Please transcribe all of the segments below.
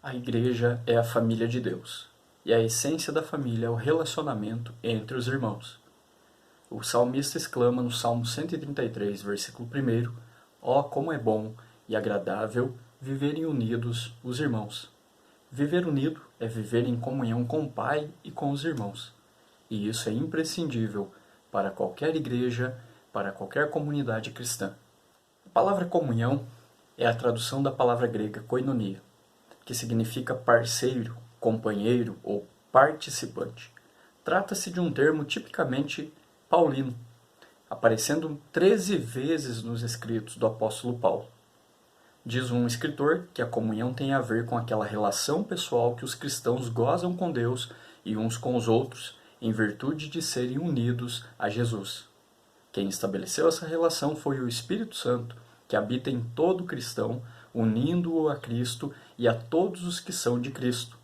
A igreja é a família de Deus, e a essência da família é o relacionamento entre os irmãos. O salmista exclama no Salmo 133, versículo 1: Ó, como é bom e agradável viverem unidos os irmãos. Viver unido é viver em comunhão com o Pai e com os irmãos. E isso é imprescindível para qualquer igreja, para qualquer comunidade cristã. A palavra comunhão é a tradução da palavra grega koinonia, que significa parceiro, companheiro ou participante. Trata-se de um termo tipicamente paulino, aparecendo 13 vezes nos escritos do apóstolo Paulo. Diz um escritor que a comunhão tem a ver com aquela relação pessoal que os cristãos gozam com Deus e uns com os outros, em virtude de serem unidos a Jesus. Quem estabeleceu essa relação foi o Espírito Santo, que habita em todo cristão, unindo-o a Cristo e a todos os que são de Cristo.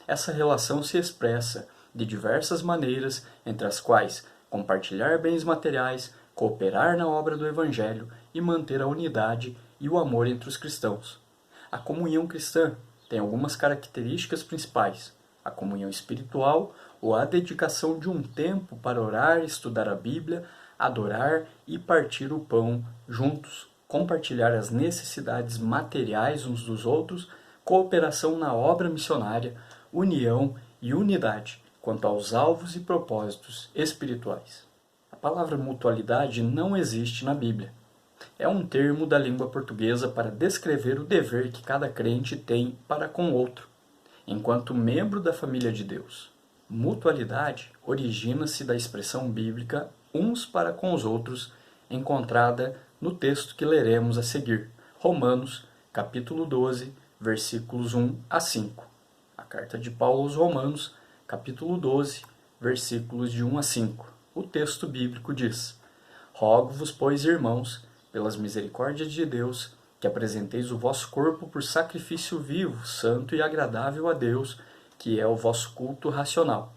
Essa relação se expressa de diversas maneiras, entre as quais compartilhar bens materiais, cooperar na obra do Evangelho e manter a unidade e o amor entre os cristãos. A comunhão cristã tem algumas características principais: a comunhão espiritual, ou a dedicação de um tempo para orar, estudar a Bíblia, adorar e partir o pão juntos, compartilhar as necessidades materiais uns dos outros, cooperação na obra missionária, união e unidade quanto aos alvos e propósitos espirituais. A palavra mutualidade não existe na Bíblia. É um termo da língua portuguesa para descrever o dever que cada crente tem para com o outro, enquanto membro da família de Deus. Mutualidade origina-se da expressão bíblica uns para com os outros, encontrada no texto que leremos a seguir, Romanos, capítulo 12, versículos 1 a 5. A carta de Paulo aos Romanos, capítulo 12, versículos de 1 a 5. O texto bíblico diz: Rogo-vos, pois, irmãos, pelas misericórdias de Deus, que apresenteis o vosso corpo por sacrifício vivo, santo e agradável a Deus, que é o vosso culto racional.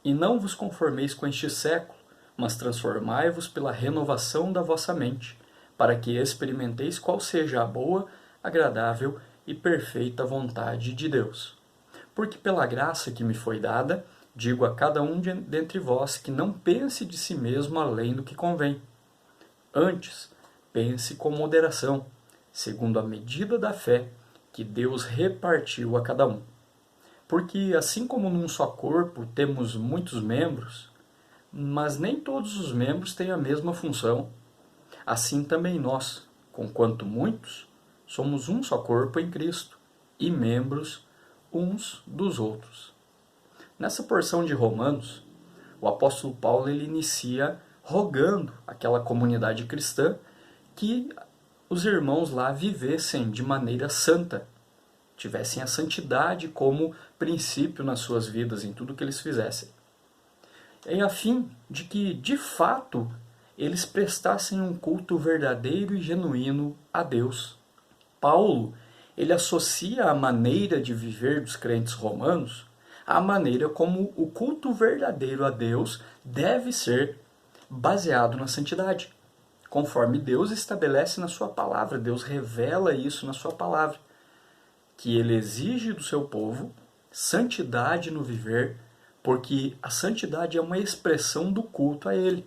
E não vos conformeis com este século, mas transformai-vos pela renovação da vossa mente, para que experimenteis qual seja a boa, agradável e perfeita vontade de Deus. Porque pela graça que me foi dada, digo a cada um dentre vós que não pense de si mesmo além do que convém. Antes, pense com moderação, segundo a medida da fé que Deus repartiu a cada um. Porque assim como num só corpo temos muitos membros, mas nem todos os membros têm a mesma função, assim também nós, conquanto muitos, somos um só corpo em Cristo e membros uns dos outros. Nessa porção de Romanos, o apóstolo Paulo ele inicia rogando àquela comunidade cristã que os irmãos lá vivessem de maneira santa, tivessem a santidade como princípio nas suas vidas, em tudo que eles fizessem. É a fim de que, de fato, eles prestassem um culto verdadeiro e genuíno a Deus. Paulo, ele associa a maneira de viver dos crentes romanos à maneira como o culto verdadeiro a Deus deve ser baseado na santidade, conforme Deus estabelece na sua palavra. Deus revela isso na sua palavra, que ele exige do seu povo santidade no viver, porque a santidade é uma expressão do culto a ele.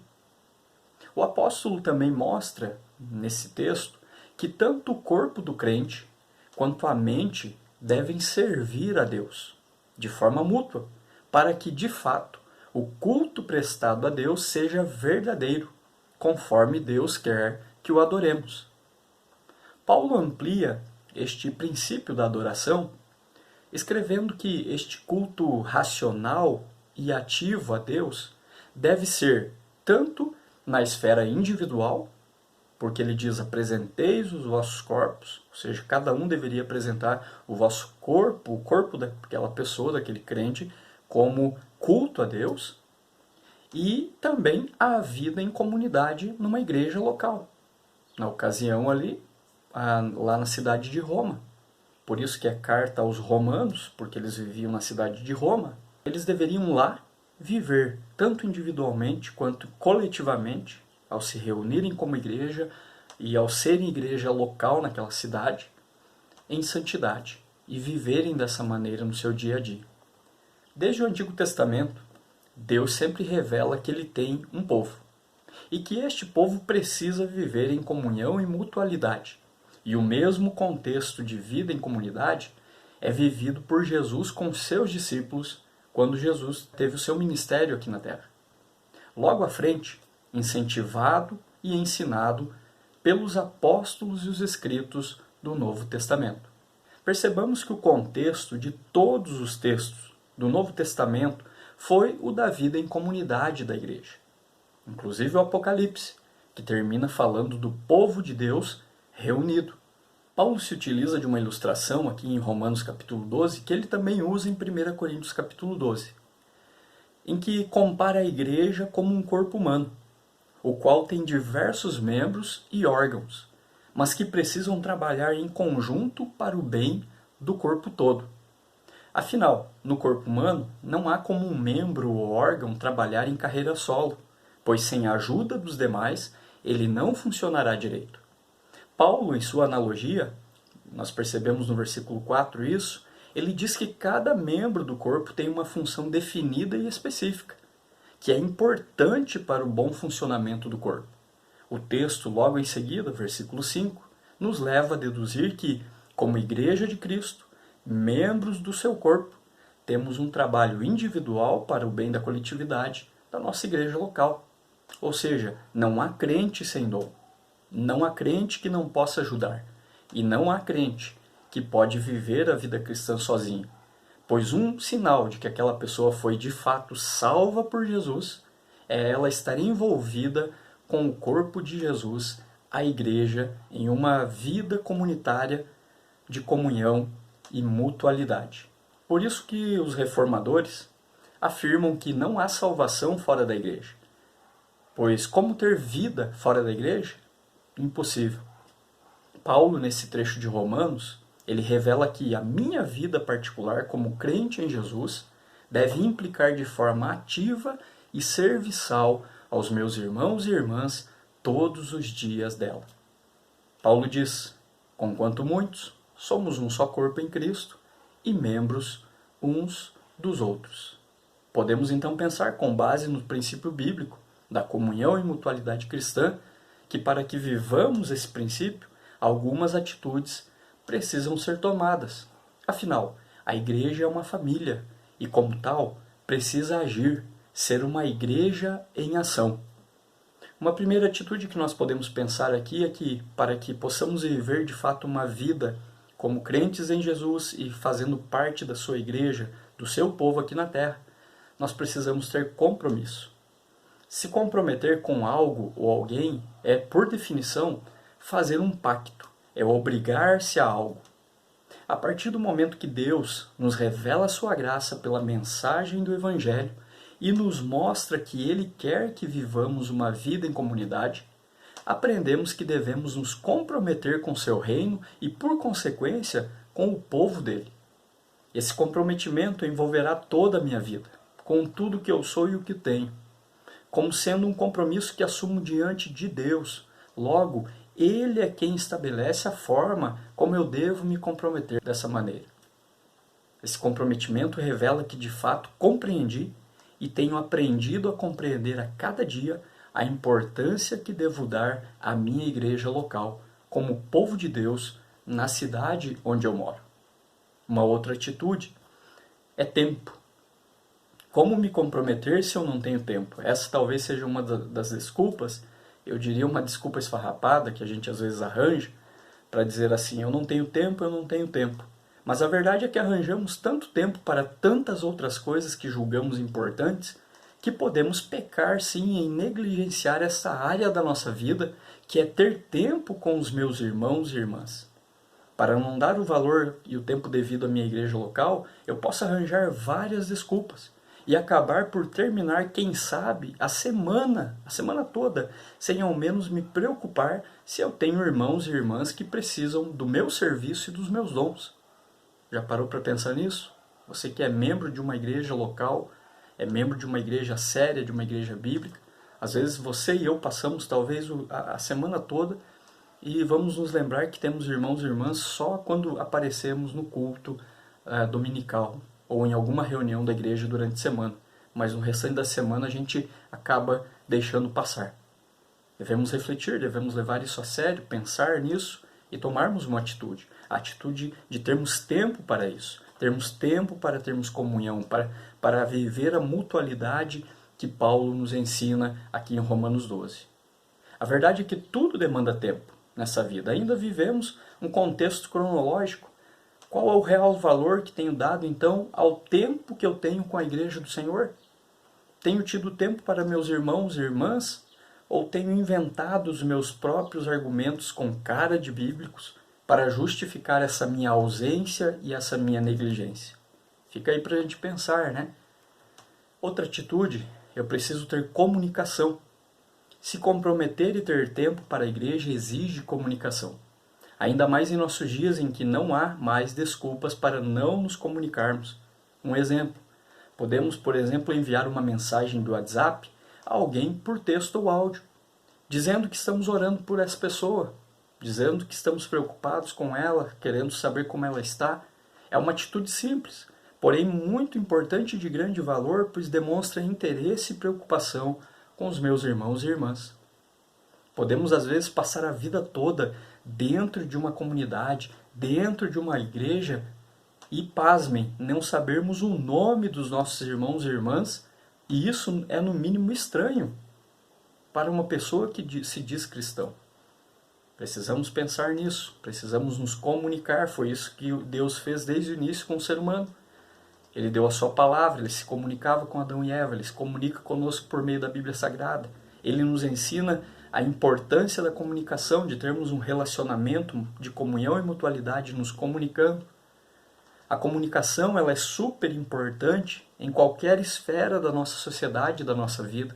O apóstolo também mostra, nesse texto, que tanto o corpo do crente quanto a mente devem servir a Deus, de forma mútua, para que, de fato, o culto prestado a Deus seja verdadeiro, conforme Deus quer que o adoremos. Paulo amplia este princípio da adoração, escrevendo que este culto racional e ativo a Deus deve ser tanto na esfera individual, porque ele diz: apresenteis os vossos corpos, ou seja, cada um deveria apresentar o vosso corpo, o corpo daquela pessoa, daquele crente, como culto a Deus, e também a vida em comunidade numa igreja local. Na ocasião ali, lá na cidade de Roma. Por isso que é carta aos romanos, porque eles viviam na cidade de Roma. Eles deveriam lá viver, tanto individualmente quanto coletivamente, ao se reunirem como igreja e ao serem igreja local naquela cidade, em santidade e viverem dessa maneira no seu dia a dia. Desde o Antigo Testamento, Deus sempre revela que Ele tem um povo, e que este povo precisa viver em comunhão e mutualidade. E o mesmo contexto de vida em comunidade é vivido por Jesus com seus discípulos quando Jesus teve o seu ministério aqui na Terra. Logo à frente, incentivado e ensinado pelos apóstolos e os escritos do Novo Testamento. Percebamos que o contexto de todos os textos do Novo Testamento foi o da vida em comunidade da igreja. Inclusive o Apocalipse, que termina falando do povo de Deus reunido. Paulo se utiliza de uma ilustração aqui em Romanos capítulo 12, que ele também usa em 1 Coríntios capítulo 12, em que compara a igreja como um corpo humano, o qual tem diversos membros e órgãos, mas que precisam trabalhar em conjunto para o bem do corpo todo. Afinal, no corpo humano, não há como um membro ou órgão trabalhar em carreira solo, pois sem a ajuda dos demais, ele não funcionará direito. Paulo, em sua analogia, nós percebemos no versículo 4 isso, ele diz que cada membro do corpo tem uma função definida e específica, que é importante para o bom funcionamento do corpo. O texto, logo em seguida, versículo 5, nos leva a deduzir que, como Igreja de Cristo, membros do seu corpo, temos um trabalho individual para o bem da coletividade da nossa igreja local. Ou seja, não há crente sem dom. Não há crente que não possa ajudar. E não há crente que pode viver a vida cristã sozinho. Pois um sinal de que aquela pessoa foi de fato salva por Jesus é ela estar envolvida com o corpo de Jesus, a igreja, em uma vida comunitária de comunhão e mutualidade. Por isso que os reformadores afirmam que não há salvação fora da igreja. Pois como ter vida fora da igreja? Impossível. Paulo, nesse trecho de Romanos, ele revela que a minha vida particular como crente em Jesus deve implicar de forma ativa e serviçal aos meus irmãos e irmãs todos os dias dela. Paulo diz, conquanto muitos, somos um só corpo em Cristo e membros uns dos outros. Podemos então pensar, com base no princípio bíblico da comunhão e mutualidade cristã, que para que vivamos esse princípio, algumas atitudes precisam ser tomadas. Afinal, a igreja é uma família e, como tal, precisa agir, ser uma igreja em ação. Uma primeira atitude que nós podemos pensar aqui é que, para que possamos viver de fato uma vida como crentes em Jesus e fazendo parte da sua igreja, do seu povo aqui na terra, nós precisamos ter compromisso. Se comprometer com algo ou alguém é, por definição, fazer um pacto, é obrigar-se a algo. A partir do momento que Deus nos revela a sua graça pela mensagem do Evangelho e nos mostra que Ele quer que vivamos uma vida em comunidade, aprendemos que devemos nos comprometer com seu reino e, por consequência, com o povo dele. Esse comprometimento envolverá toda a minha vida, com tudo que eu sou e o que tenho, como sendo um compromisso que assumo diante de Deus. Logo, Ele é quem estabelece a forma como eu devo me comprometer dessa maneira. Esse comprometimento revela que de fato compreendi e tenho aprendido a compreender a cada dia a importância que devo dar à minha igreja local, como povo de Deus, na cidade onde eu moro. Uma outra atitude é tempo. Como me comprometer se eu não tenho tempo? Essa talvez seja uma das desculpas, eu diria uma desculpa esfarrapada que a gente às vezes arranja para dizer assim, eu não tenho tempo, eu não tenho tempo. Mas a verdade é que arranjamos tanto tempo para tantas outras coisas que julgamos importantes que podemos pecar sim em negligenciar essa área da nossa vida que é ter tempo com os meus irmãos e irmãs. Para não dar o valor e o tempo devido à minha igreja local, eu posso arranjar várias desculpas e acabar por terminar, quem sabe, a semana toda, sem ao menos me preocupar se eu tenho irmãos e irmãs que precisam do meu serviço e dos meus dons. Já parou para pensar nisso? Você que é membro de uma igreja local, é membro de uma igreja séria, de uma igreja bíblica, às vezes você e eu passamos talvez a semana toda e vamos nos lembrar que temos irmãos e irmãs só quando aparecemos no culto dominical ou em alguma reunião da igreja durante a semana, mas no restante da semana a gente acaba deixando passar. Devemos refletir, devemos levar isso a sério, pensar nisso e tomarmos uma atitude. A atitude de termos tempo para isso, termos tempo para termos comunhão, para viver a mutualidade que Paulo nos ensina aqui em Romanos 12. A verdade é que tudo demanda tempo nessa vida. Ainda vivemos um contexto cronológico. Qual é o real valor que tenho dado, então, ao tempo que eu tenho com a igreja do Senhor? Tenho tido tempo para meus irmãos e irmãs? Ou tenho inventado os meus próprios argumentos com cara de bíblicos para justificar essa minha ausência e essa minha negligência? Fica aí para a gente pensar, né? Outra atitude, eu preciso ter comunicação. Se comprometer e ter tempo para a igreja exige comunicação. Ainda mais em nossos dias em que não há mais desculpas para não nos comunicarmos. Um exemplo, podemos, por exemplo, enviar uma mensagem do WhatsApp a alguém por texto ou áudio, dizendo que estamos orando por essa pessoa, dizendo que estamos preocupados com ela, querendo saber como ela está. É uma atitude simples, porém muito importante e de grande valor, pois demonstra interesse e preocupação com os meus irmãos e irmãs. Podemos às vezes passar a vida toda dentro de uma comunidade, dentro de uma igreja, e pasmem, não sabermos o nome dos nossos irmãos e irmãs, e isso é no mínimo estranho para uma pessoa que se diz cristão. Precisamos pensar nisso, precisamos nos comunicar, foi isso que Deus fez desde o início com o ser humano. Ele deu a sua palavra, ele se comunicava com Adão e Eva, ele se comunica conosco por meio da Bíblia Sagrada. Ele nos ensina a importância da comunicação, de termos um relacionamento de comunhão e mutualidade nos comunicando. A comunicação ela é super importante em qualquer esfera da nossa sociedade, da nossa vida.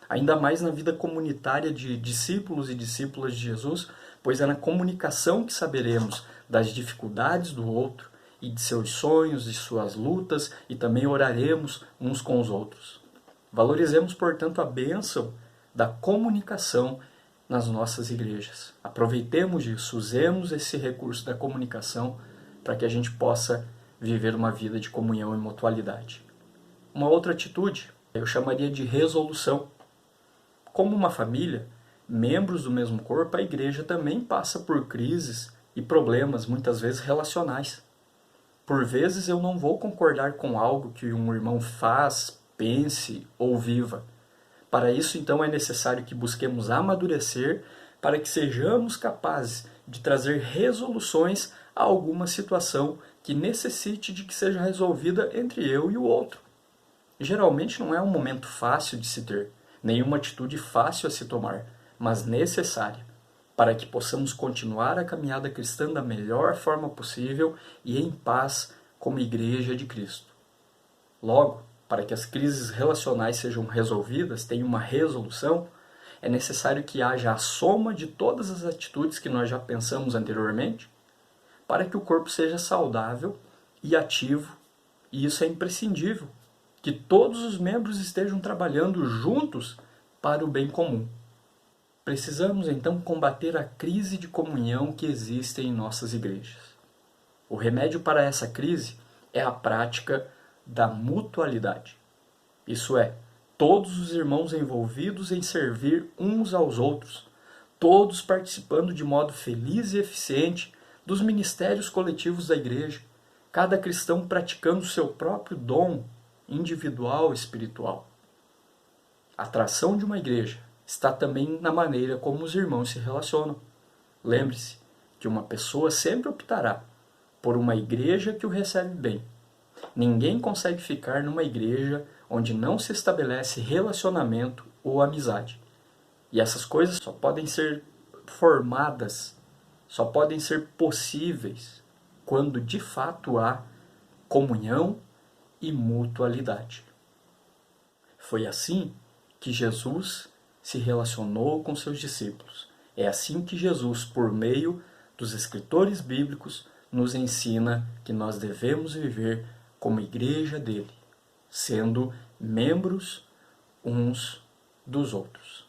Ainda mais na vida comunitária de discípulos e discípulas de Jesus, pois é na comunicação que saberemos das dificuldades do outro, e de seus sonhos, de suas lutas, e também oraremos uns com os outros. Valorizemos, portanto, a bênção da comunicação nas nossas igrejas. Aproveitemos isso, usemos esse recurso da comunicação para que a gente possa viver uma vida de comunhão e mutualidade. Uma outra atitude, eu chamaria de resolução. Como uma família, membros do mesmo corpo, a igreja também passa por crises e problemas, muitas vezes relacionais. Por vezes eu não vou concordar com algo que um irmão faz, pense ou viva. Para isso, então, é necessário que busquemos amadurecer para que sejamos capazes de trazer resoluções a alguma situação que necessite de que seja resolvida entre eu e o outro. Geralmente não é um momento fácil de se ter, nenhuma atitude fácil a se tomar, mas necessária, para que possamos continuar a caminhada cristã da melhor forma possível e em paz como Igreja de Cristo. Logo, para que as crises relacionais sejam resolvidas, tenham uma resolução, é necessário que haja a soma de todas as atitudes que nós já pensamos anteriormente, para que o corpo seja saudável e ativo, e isso é imprescindível, que todos os membros estejam trabalhando juntos para o bem comum. Precisamos então combater a crise de comunhão que existe em nossas igrejas. O remédio para essa crise é a prática da mutualidade. Isso é, todos os irmãos envolvidos em servir uns aos outros, todos participando de modo feliz e eficiente dos ministérios coletivos da igreja, cada cristão praticando seu próprio dom individual e espiritual. A atração de uma igreja está também na maneira como os irmãos se relacionam. Lembre-se que uma pessoa sempre optará por uma igreja que o recebe bem. Ninguém consegue ficar numa igreja onde não se estabelece relacionamento ou amizade. E essas coisas só podem ser formadas, só podem ser possíveis quando de fato há comunhão e mutualidade. Foi assim que Jesus se relacionou com seus discípulos. É assim que Jesus, por meio dos escritores bíblicos, nos ensina que nós devemos viver como igreja dele, sendo membros uns dos outros.